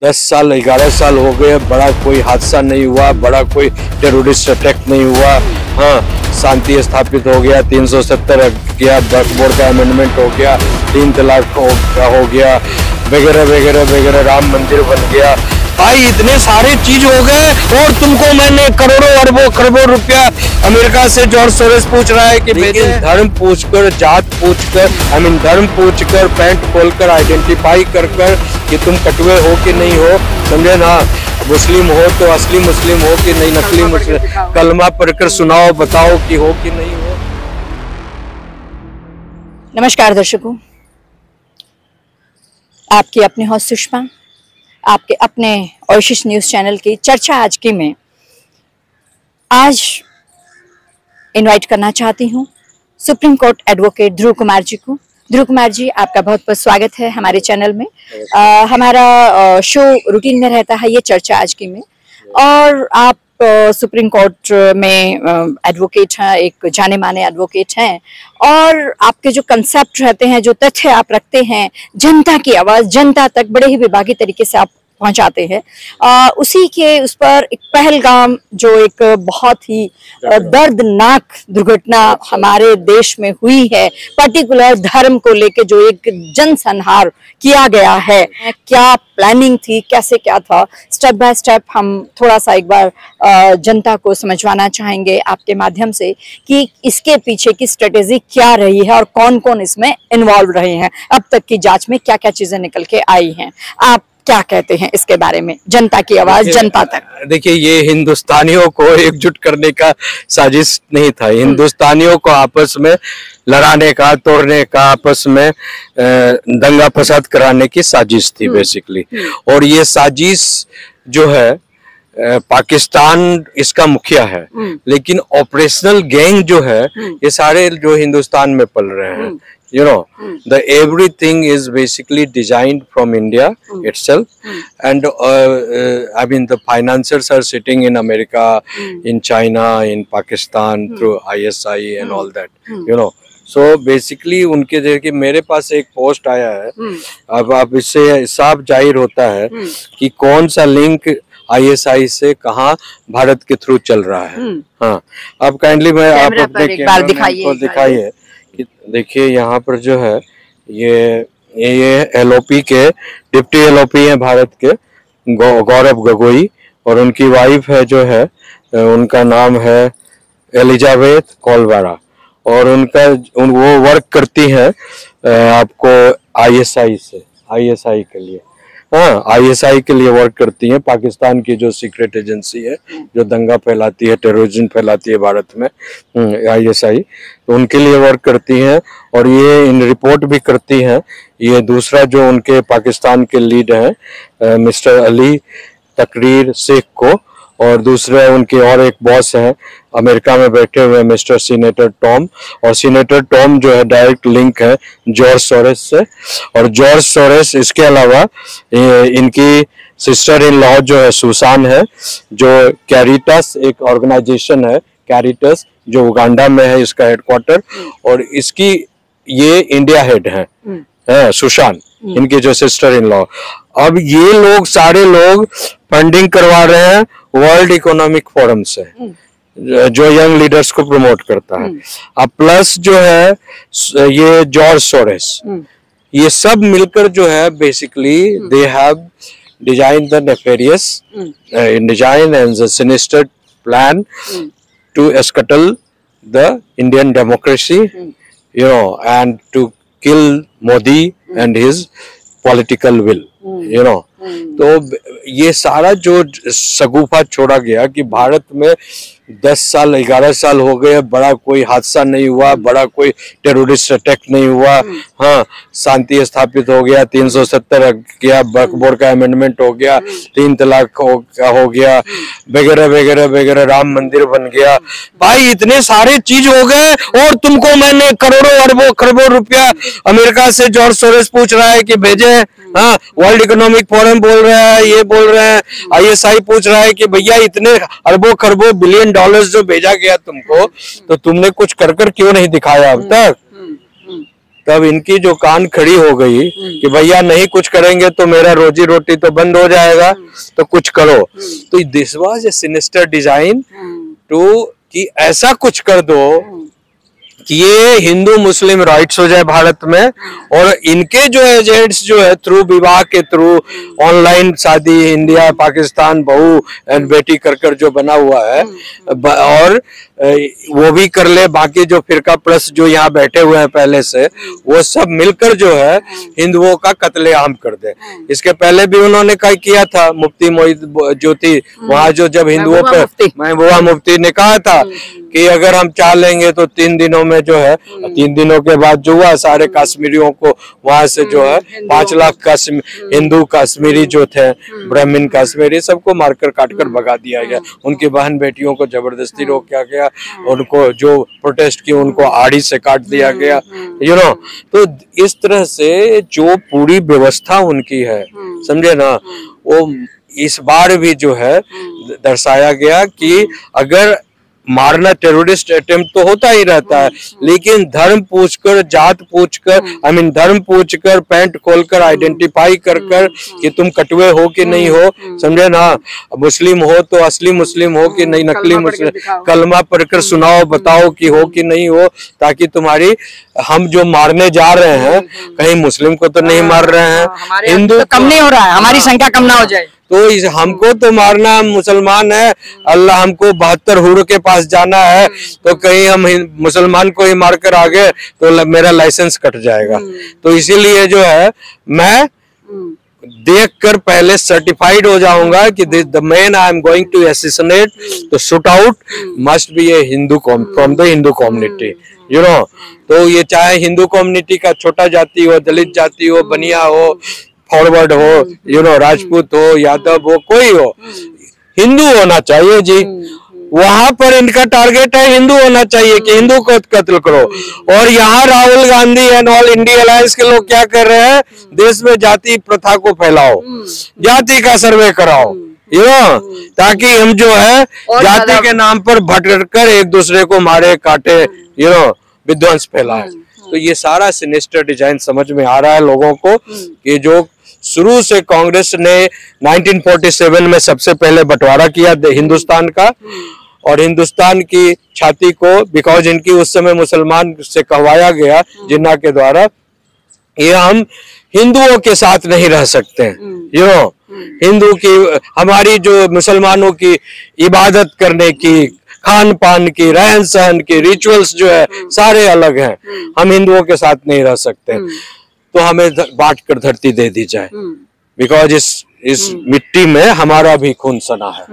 10 साल 11 साल हो गए, बड़ा कोई हादसा नहीं हुआ, बड़ा कोई टेररिस्ट अटैक नहीं हुआ। हाँ, शांति स्थापित हो गया, 370 गया, वक्फ बोर्ड का अमेंडमेंट हो गया, 3 तलाक हो गया, वगैरह वगैरह वगैरह, राम मंदिर बन गया। भाई इतने सारे चीज हो गए और तुमको मैंने करोड़ों अरबों खरबों रुपया अमेरिका से जॉर्ज सोरोस पूछ रहा है कि भेजे। धर्म पूछकर, जात पूछकर, धर्म पूछकर, पैंट खोलकर आइडेंटिफाई कर कि तुम कटवे हो कि नहीं हो, समझे ना। मुस्लिम हो तो असली मुस्लिम हो कि नहीं, नकली मुस्लिम। कलमा पढ़कर सुनाओ, बताओ कि हो कि नहीं हो। नमस्कार दर्शकों, आपकी अपनी होस्ट सुषमा, आपके अपने ओएसिस न्यूज चैनल की चर्चा आज की में आज इनवाइट करना चाहती हूं सुप्रीम कोर्ट एडवोकेट ध्रुव कुमार जी को। ध्रुव कुमार जी, आपका बहुत बहुत स्वागत है हमारे चैनल में। हमारा शो रूटीन में रहता है ये चर्चा आज की में, और आप सुप्रीम कोर्ट में एडवोकेट हैं, एक जाने माने एडवोकेट हैं, और आपके जो कंसेप्ट रहते हैं, जो तथ्य आप रखते हैं, जनता की आवाज जनता तक बड़े ही विभागी तरीके से आप पहुंचाते हैं। उसी के उस पर एक पहलगाम, जो एक बहुत ही दर्दनाक दुर्घटना हमारे देश में हुई है, पर्टिकुलर धर्म को लेके जो एक जनसंहार किया गया है, क्या प्लानिंग थी, कैसे क्या था, स्टेप बाय स्टेप हम थोड़ा सा एक बार जनता को समझवाना चाहेंगे आपके माध्यम से कि इसके पीछे की स्ट्रेटेजी क्या रही है और कौन कौन इसमें इन्वॉल्व रहे हैं, अब तक की जांच में क्या क्या चीजें निकल के आई हैं। आप क्या कहते हैं इसके बारे में, जनता की आवाज जनता तक? देखिए, ये हिंदुस्तानियों को एकजुट करने का साजिश नहीं था, हिंदुस्तानियों को आपस में लड़ाने का, तोड़ने का, आपस में दंगा फसाद कराने की साजिश थी बेसिकली। और ये साजिश जो है, पाकिस्तान इसका मुखिया है, लेकिन ऑपरेशनल गैंग जो है, ये सारे जो हिंदुस्तान में पल रहे हैं। You know, the everything is basically designed from India itself, and I mean the financiers are sitting in America, in China, in Pakistan through ISI and all that. You know, so basically उनके देखिए मेरे पास एक post आया है, अब इससे साफ जाहिर होता है कि कौन सा लिंक ISI से कहाँ भारत के थ्रू चल रहा है। हाँ, अब काइंडली मैं आप अपने कैमरा को दिखाइए कि देखिए यहाँ पर जो है ये LOP के डिप्टी LOP हैं भारत के, गौरव गगोई, और उनकी वाइफ है जो है, उनका नाम है एलिजाबेथ कॉलवारा, और वो वर्क करती हैं आपको ISI से, ISI के लिए। हाँ, ISI के लिए वर्क करती हैं, पाकिस्तान की जो सीक्रेट एजेंसी है जो दंगा फैलाती है, टेररिज्म फैलाती है भारत में, ISI, तो उनके लिए वर्क करती हैं। और ये इन रिपोर्ट भी करती हैं। ये दूसरा जो उनके पाकिस्तान के लीड हैं मिस्टर अली तकरीर शेख को, और दूसरे उनके और एक बॉस हैं अमेरिका में बैठे हुए मिस्टर सीनेटर टॉम, और सीनेटर टॉम जो है डायरेक्ट लिंक है जॉर्ज सोरोस से। और जॉर्ज सोरोस, इसके अलावा इनकी सिस्टर इन लॉ जो है सुसान है, जो कैरिटस एक ऑर्गेनाइजेशन है, कैरिटस जो उगांडा में है, इसका हेडक्वार्टर, और इसकी ये इंडिया हेड है सुशान, इनके जो सिस्टर इन लॉ। अब ये लोग सारे लोग फंडिंग करवा रहे हैं वर्ल्ड इकोनॉमिक फोरम से, जो यंग लीडर्स को प्रमोट करता है। अब प्लस जो है ये जॉर्ज सोरोस, ये सब मिलकर जो है basically they have design the nefarious design and the sinister plan to scuttle the Indian democracy, you know, and to kill Modi and his political will, you know. तो ये सारा जो शगुफा छोड़ा गया कि भारत में 10 साल 11 साल हो गए, बड़ा कोई हादसा नहीं हुआ, बड़ा कोई टेररिस्ट अटैक नहीं हुआ। हाँ, शांति स्थापित हो गया, 370 गया, वक्फ बोर्ड का अमेंडमेंट हो गया, 3 तलाक हो गया, वगैरह वगैरह वगैरह, राम मंदिर बन गया। भाई इतने सारे चीज हो गए और तुमको मैंने करोड़ों अरबों खरबों रुपया अमेरिका से जॉर्ज सोरोस पूछ रहा है कि भेजे। हाँ, वर्ल्ड इकोनॉमिक फोरम बोल रहा है, ये बोल रहे हैं, ISI पूछ रहा है कि भैया इतने अरबों खरबों बिलियन डॉलर्स जो भेजा गया तुमको, तो तुमने कुछ कर क्यों नहीं दिखाया अब तक? तब इनकी जो कान खड़ी हो गई कि भैया नहीं कुछ करेंगे तो मेरा रोजी रोटी तो बंद हो जाएगा, तो कुछ करो। तो this was a sinister design to कि ऐसा कुछ कर दो कि ये हिंदू मुस्लिम राइट्स हो जाए भारत में, और इनके जो एजेंट्स जो है थ्रू विवाह के थ्रू ऑनलाइन शादी इंडिया पाकिस्तान बहू एंड बेटी कर जो बना हुआ है, और वो भी कर ले, बाकी जो फिरका प्लस जो यहाँ बैठे हुए हैं पहले से, वो सब मिलकर जो है हिंदुओं का कत्लेआम कर दे। इसके पहले भी उन्होंने क्या किया था, मुफ्ती मोहित ज्योति वहाँ जो जब हिंदुओं पे महबूबा मुफ्ती ने कहा था कि अगर हम चाह लेंगे तो 3 दिनों में जो है, 3 दिनों के बाद जो हुआ सारे कश्मीरियों को वहां से जो है 5 लाख हिंदू कश्मीरी जो थे ब्राह्मण कश्मीरी सबको मारकर काटकर भगा दिया गया। उनकी बहन बेटियों को जबरदस्ती रोका गया, उनको जो प्रोटेस्ट की उनको आड़ी से काट दिया गया, यू नो। तो इस तरह से जो पूरी व्यवस्था उनकी है, समझे ना, वो इस बार भी जो है दर्शाया गया कि अगर मारना टेररिस्ट अटेम्प्ट तो होता ही रहता है, लेकिन धर्म पूछकर जात पूछकर धर्म पूछकर पैंट खोलकर आइडेंटिफाई कर कि तुम कटवे हो कि नहीं हो, समझे ना, मुस्लिम हो तो असली मुस्लिम हो कि नहीं नकली मुस्लिम, कलमा पढ़कर सुनाओ बताओ कि हो कि नहीं हो, ताकि तुम्हारी हम जो मारने जा रहे हैं कहीं मुस्लिम को तो नहीं मार रहे हैं, हिंदू तो कम नहीं हो रहा है, हमारी संख्या कम ना हो जाए, तो हमको तो मारना, हम मुसलमान है, अल्लाह हमको 72 हुर के पास जाना है, तो कहीं हम मुसलमान को ही मारकर आ गए तो मेरा लाइसेंस कट जाएगा। तो इसीलिए जो है मैं देखकर पहले सर्टिफाइड हो जाऊंगा कि the man I am going to assassinate, तो shoot out must be a Hindu from the Hindu community, you know. तो ये चाहे हिंदू कम्युनिटी का छोटा जाति हो, दलित जाति हो, बनिया हो, फॉरवर्ड हो, यू नो, राजपूत हो, यादव हो, कोई हो, हिंदू होना चाहिए जी। वहां पर इनका टारगेट है हिंदू होना चाहिए कि हिंदू को कत्ल करो। और यहाँ Rahul Gandhi and all India alliance के लोग क्या कर रहे हैं, देश में जाति प्रथा को फैलाओ, जाति का सर्वे कराओ, यू नो, ताकि हम जो है जाति के नाम पर भटक कर एक दूसरे को मारे काटे, यू नो, विध्वंस फैलाए। तो ये सारा सिनिस्टर डिजाइन समझ में आ रहा है लोगों को कि जो शुरू से कांग्रेस ने 1947 में सबसे पहले बंटवारा किया हिंदुस्तान का, और हिंदुस्तान की छाती को, बिकॉज इनकी उस समय मुसलमान से कहवाया गया जिन्ना के द्वारा, ये हम हिंदुओं के साथ नहीं रह सकते, यू नो, हिंदू की हमारी जो मुसलमानों की इबादत करने की, खान पान की, रहन सहन की, रिचुअल्स जो है सारे अलग हैं, हम हिंदुओं के साथ नहीं रह सकते, तो हमें बांट कर धरती दे दी जाए, बिकॉज इस मिट्टी में हमारा भी खून सना है,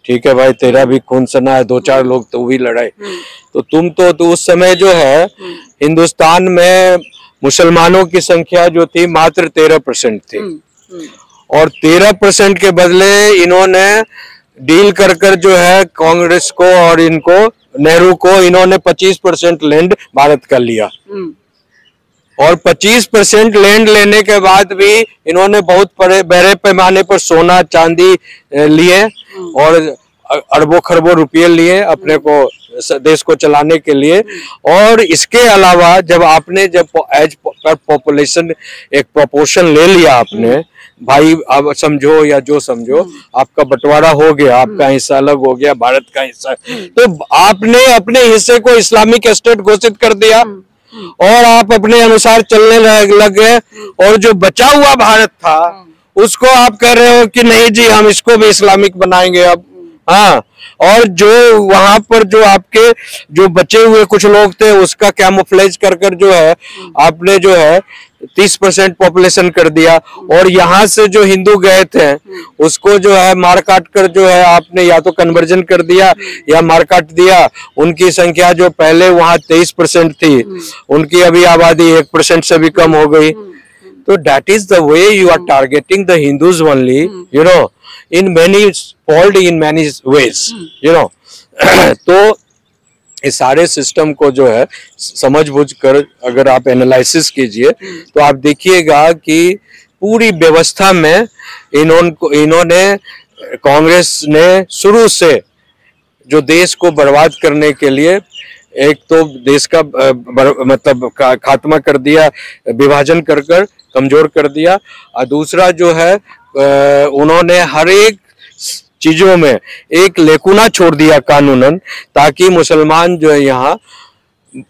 ठीक है भाई, तेरा भी खून सना है, 2-4 लोग तो भी लड़ाए, तो तुम तो उस समय जो है हिंदुस्तान में मुसलमानों की संख्या जो थी मात्र 13% थी, और 13% के बदले इन्होंने डील कर जो है कांग्रेस को और इनको नेहरू को इन्होंने 25% लैंड भारत का लिया, और 25% लैंड लेने के बाद भी इन्होंने बहुत बड़े पैमाने पर सोना चांदी लिए और अरबों खरबों रुपये लिए अपने को देश को चलाने के लिए। और इसके अलावा जब आपने एज पर पॉपुलेशन एक प्रोपोर्शन ले लिया आपने, भाई अब समझो या जो समझो, आपका बंटवारा हो गया, आपका हिस्सा अलग हो गया, भारत का हिस्सा, तो आपने अपने हिस्से को इस्लामिक स्टेट घोषित कर दिया और आप अपने अनुसार चलने लग गए, और जो बचा हुआ भारत था उसको आप कह रहे हो कि नहीं जी हम इसको भी इस्लामिक बनाएंगे अब। हाँ, और जो वहां पर जो आपके जो बचे हुए कुछ लोग थे उसका कैमोफ्लेज कर जो है आपने जो है 30% पॉपुलेशन कर दिया, और यहाँ से जो हिंदू गए थे उसको जो है मार काट कर जो है आपने या तो कन्वर्जन कर दिया या मार काट दिया। उनकी संख्या जो पहले वहाँ 23% थी, उनकी अभी आबादी 1% से भी कम हो गई। तो that is the way you are targeting the Hindus only, you know, in many fold in many ways, you know। तो इस सारे सिस्टम को जो है समझ बुझ कर अगर आप एनालिसिस कीजिए तो आप देखिएगा कि पूरी व्यवस्था में इन्होंने कांग्रेस ने शुरू से जो देश को बर्बाद करने के लिए एक तो देश का मतलब खात्मा कर दिया, विभाजन कर कर कमजोर कर दिया, और दूसरा जो है उन्होंने हर एक चीजों में एक लेकुना छोड़ दिया कानूनन, ताकि मुसलमान जो है यहाँ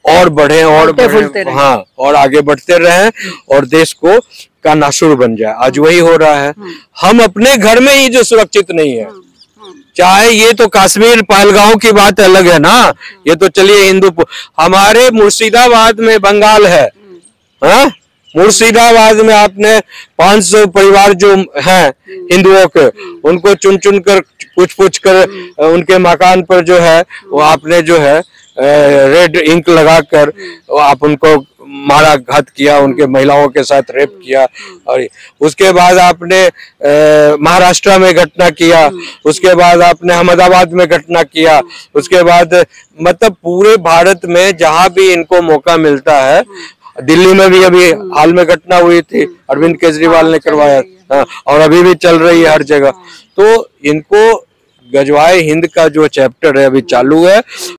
और बढ़े और बढ़े, हाँ, और आगे बढ़ते रहें और देश को का नासुर बन जाए। आज वही हो रहा है। हम अपने घर में ही जो सुरक्षित नहीं है, चाहे ये तो कश्मीर पहलगांव की बात अलग है ना, ये तो चलिए हिंदू, हमारे मुर्शिदाबाद में बंगाल है, हाँ, मुर्शिदाबाद में आपने 500 परिवार जो हैं हिंदुओं के, उनको चुन चुन कर पूछ कर उनके मकान पर जो है वो आपने जो है रेड इंक लगाकर आप उनको मारा, घात किया, उनके महिलाओं के साथ रेप किया, और उसके बाद आपने महाराष्ट्र में घटना किया, उसके बाद आपने अहमदाबाद में घटना किया, उसके बाद मतलब पूरे भारत में जहां भी इनको मौका मिलता है, दिल्ली में भी अभी हाल में घटना हुई थी, अरविंद केजरीवाल ने करवाया, हाँ, और अभी भी चल रही है हर जगह। तो इनको गजवाए हिंद का जो चैप्टर है अभी चालू है।